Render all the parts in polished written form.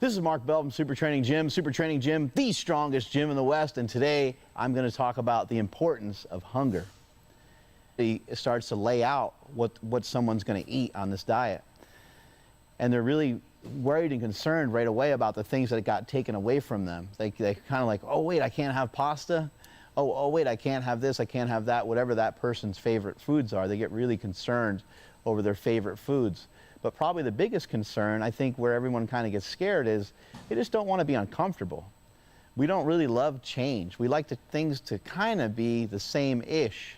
This is Mark Bell from Super Training Gym, the strongest gym in the West, and today I'm going to talk about the importance of hunger. It starts to lay out what someone's going to eat on this diet. And they're really worried and concerned right away about the things that got taken away from them. They kind of like, oh wait, I can't have pasta. Oh wait, I can't have this, I can't have that, whatever that person's favorite foods are. They get really concerned over their favorite foods. But probably the biggest concern, I think, where everyone kind of gets scared is they just don't want to be uncomfortable. We don't really love change. We like things to kind of be the same-ish.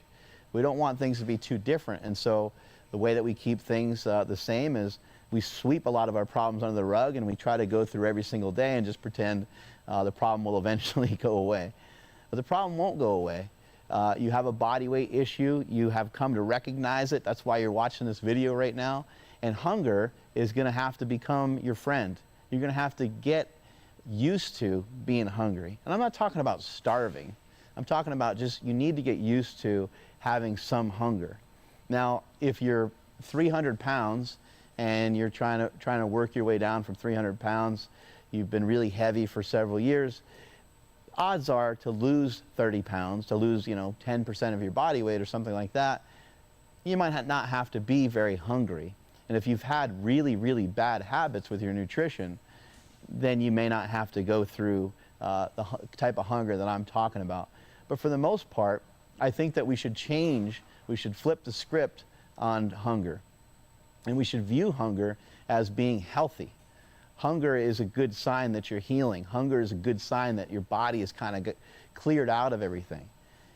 We don't want things to be too different. And so the way that we keep things the same is we sweep a lot of our problems under the rug and we try to go through every single day and just pretend the problem will eventually go away. But the problem won't go away. You have a body weight issue. You have come to recognize it. That's why you're watching this video right now. And hunger is going to have to become your friend. You're going to have to get used to being hungry. And I'm not talking about starving. I'm talking about just you need to get used to having some hunger. Now, if you're 300 pounds and you're trying to work your way down from 300 pounds, you've been really heavy for several years, odds are to lose 30 pounds, to lose 10% of your body weight or something like that, you might not have to be very hungry. And if you've had really, really bad habits with your nutrition, then you may not have to go through the type of hunger that I'm talking about. But for the most part, I think that we should flip the script on hunger. And we should view hunger as being healthy. Hunger is a good sign that you're healing. Hunger is a good sign that your body is kind of cleared out of everything.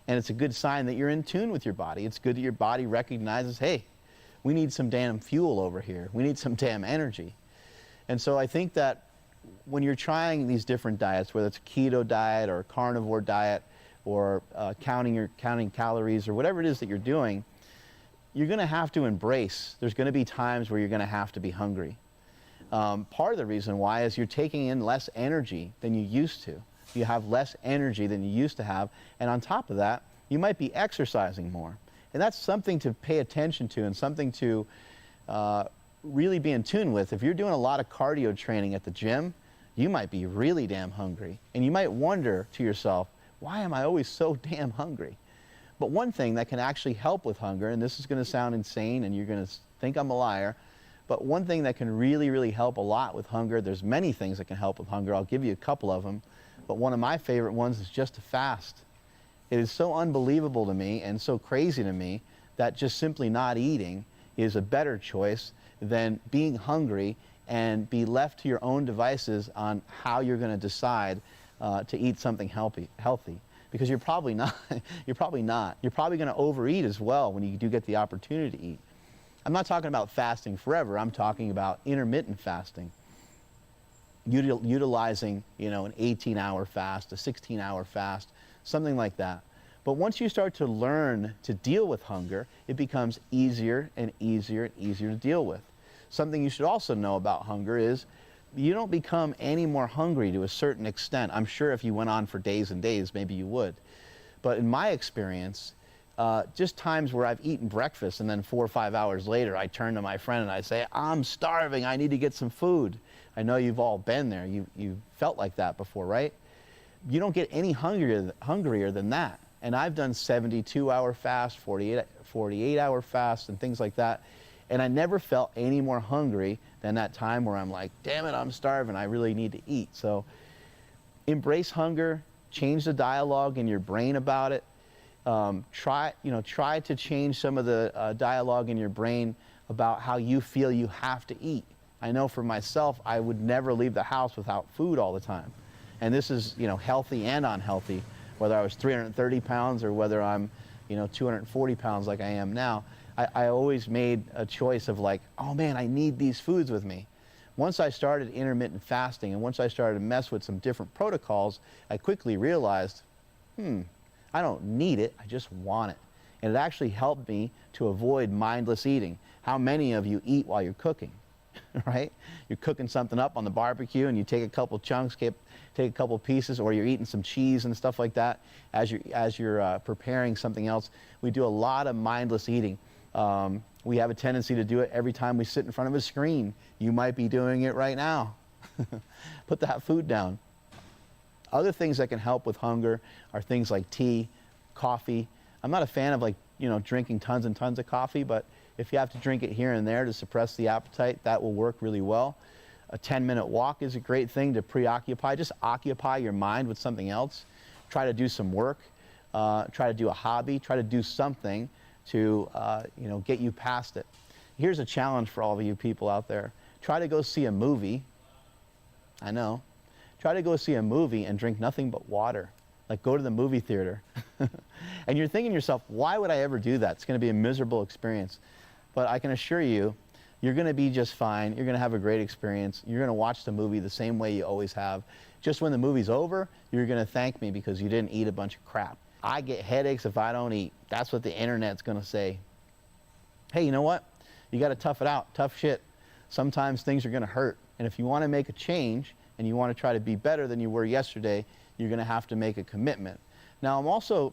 And it's a good sign that you're in tune with your body. It's good that your body recognizes, hey, we need some damn fuel over here. We need some damn energy. And so I think that when you're trying these different diets, whether it's a keto diet or a carnivore diet or counting calories or whatever it is that you're doing, you're going to have to embrace. There's going to be times where you're going to have to be hungry. Part of the reason why is you're taking in less energy than you used to. You have less energy than you used to have. And on top of that, you might be exercising more. And that's something to pay attention to and something to really be in tune with. If you're doing a lot of cardio training at the gym, you might be really damn hungry. And you might wonder to yourself, why am I always so damn hungry? But one thing that can actually help with hunger, and this is going to sound insane and you're going to think I'm a liar, but one thing that can really, really help a lot with hunger, there's many things that can help with hunger. I'll give you a couple of them. But one of my favorite ones is just to fast. It is so unbelievable to me and so crazy to me that just simply not eating is a better choice than being hungry and be left to your own devices on how you're going to decide to eat something healthy. Because you're probably not. You're probably going to overeat as well when you do get the opportunity to eat. I'm not talking about fasting forever. I'm talking about intermittent fasting. Utilizing, an 18-hour fast, a 16-hour fast, something like that. But once you start to learn to deal with hunger, it becomes easier and easier and easier to deal with. Something you should also know about hunger is you don't become any more hungry to a certain extent. I'm sure if you went on for days and days, maybe you would. But in my experience, just times where I've eaten breakfast and then 4 or 5 hours later I turn to my friend and I say, I'm starving, I need to get some food. I know you've all been there. You felt like that before, right? You don't get any hungrier than that. And I've done 72-hour fast, 48-hour fast and things like that. And I never felt any more hungry than that time where I'm like, damn it, I'm starving, I really need to eat. So embrace hunger, change the dialogue in your brain about it. Try to change some of the dialogue in your brain about how you feel you have to eat. I know for myself, I would never leave the house without food all the time. And this is, healthy and unhealthy, whether I was 330 pounds or whether I'm, 240 pounds like I am now. I always made a choice of like, oh man, I need these foods with me. Once I started intermittent fasting and once I started to mess with some different protocols, I quickly realized, I don't need it, I just want it. And it actually helped me to avoid mindless eating. How many of you eat while you're cooking? Right? You're cooking something up on the barbecue and you take a couple chunks, take a couple pieces, or you're eating some cheese and stuff like that as you're preparing something else. We do a lot of mindless eating. We have a tendency to do it every time we sit in front of a screen. You might be doing it right now. Put that food down. Other things that can help with hunger are things like tea, coffee. I'm not a fan of drinking tons and tons of coffee, but if you have to drink it here and there to suppress the appetite, that will work really well. A 10-minute walk is a great thing to preoccupy. Just occupy your mind with something else. Try to do some work. Try to do a hobby. Try to do something to get you past it. Here's a challenge for all of you people out there. Try to go see a movie. I know. Try to go see a movie and drink nothing but water. Like, go to the movie theater. And you're thinking to yourself, why would I ever do that? It's going to be a miserable experience. But I can assure you, you're going to be just fine. You're going to have a great experience. You're going to watch the movie the same way you always have. Just when the movie's over, you're going to thank me because you didn't eat a bunch of crap. I get headaches if I don't eat. That's what the internet's going to say. Hey, you know what? You got to tough it out. Tough shit. Sometimes things are going to hurt. And if you want to make a change and you want to try to be better than you were yesterday, you're going to have to make a commitment. Now, I'm also,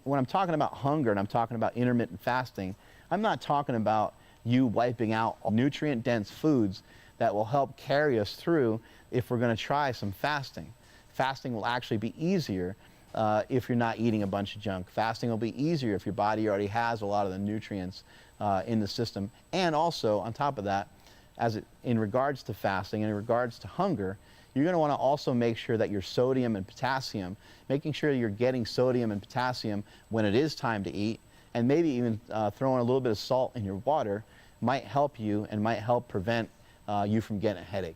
when I'm talking about hunger and I'm talking about intermittent fasting, I'm not talking about you wiping out nutrient-dense foods that will help carry us through if we're going to try some fasting. Fasting will actually be easier if you're not eating a bunch of junk. Fasting will be easier if your body already has a lot of the nutrients in the system. And also, on top of that, in regards to fasting and in regards to hunger, you're going to want to also make sure that your sodium and potassium, making sure you're getting sodium and potassium when it is time to eat, and maybe even throwing a little bit of salt in your water might help you and might help prevent you from getting a headache.